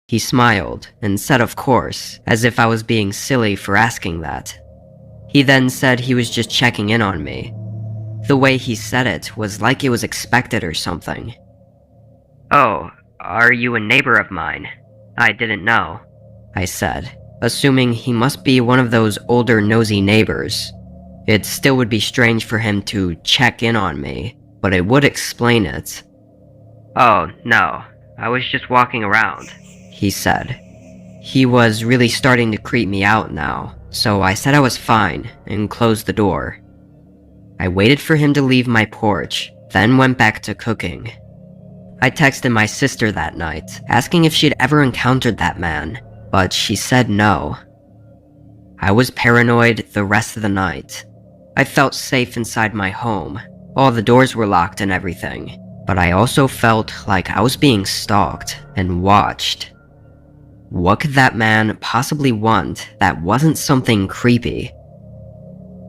He smiled and said of course, as if I was being silly for asking that. He then said he was just checking in on me. The way he said it was like it was expected or something. "Oh, are you a neighbor of mine? I didn't know," I said, assuming he must be one of those older nosy neighbors. It still would be strange for him to check in on me, but it would explain it. "Oh, no, I was just walking around," he said. He was really starting to creep me out now, so I said I was fine and closed the door. I waited for him to leave my porch, then went back to cooking. I texted my sister that night, asking if she'd ever encountered that man, but she said no. I was paranoid the rest of the night. I felt safe inside my home. All the doors were locked and everything, but I also felt like I was being stalked and watched. What could that man possibly want that wasn't something creepy?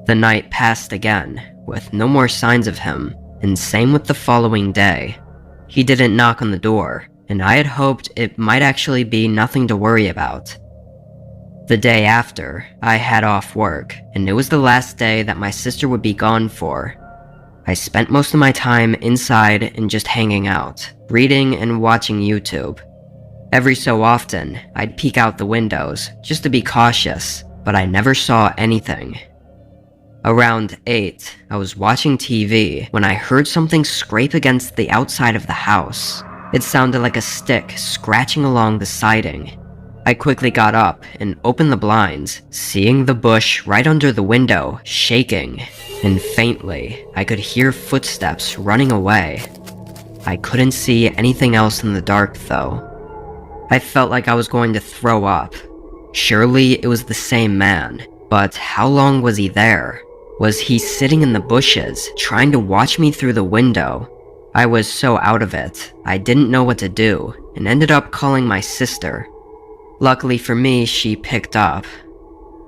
The night passed again, with no more signs of him, and same with the following day. He didn't knock on the door, and I had hoped it might actually be nothing to worry about. The day after, I had off work, and it was the last day that my sister would be gone for. I spent most of my time inside and just hanging out, reading and watching YouTube. Every so often, I'd peek out the windows, just to be cautious, but I never saw anything. Around 8, I was watching TV when I heard something scrape against the outside of the house. It sounded like a stick scratching along the siding. I quickly got up and opened the blinds, seeing the bush right under the window shaking, and faintly, I could hear footsteps running away. I couldn't see anything else in the dark though. I felt like I was going to throw up. Surely it was the same man, but how long was he there? Was he sitting in the bushes, trying to watch me through the window? I was so out of it, I didn't know what to do, and ended up calling my sister. Luckily for me, she picked up.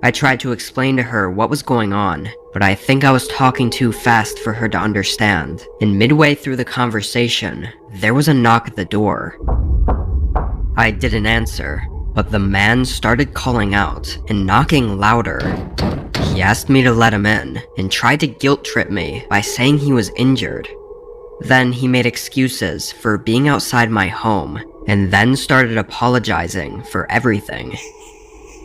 I tried to explain to her what was going on, but I think I was talking too fast for her to understand, and midway through the conversation, there was a knock at the door. I didn't answer, but the man started calling out and knocking louder. He asked me to let him in, and tried to guilt-trip me by saying he was injured. Then he made excuses for being outside my home, and then started apologizing for everything.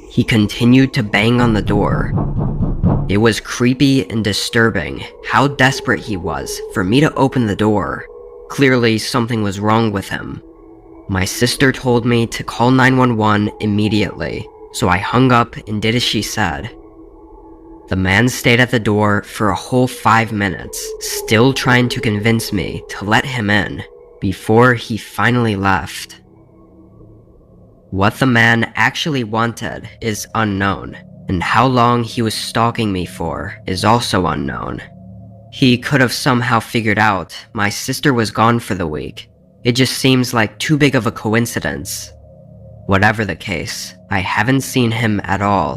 He continued to bang on the door. It was creepy and disturbing how desperate he was for me to open the door. Clearly something was wrong with him. My sister told me to call 911 immediately, so I hung up and did as she said. The man stayed at the door for a whole 5 minutes, still trying to convince me to let him in, before he finally left. What the man actually wanted is unknown, and how long he was stalking me for is also unknown. He could have somehow figured out my sister was gone for the week. It just seems like too big of a coincidence. Whatever the case, I haven't seen him at all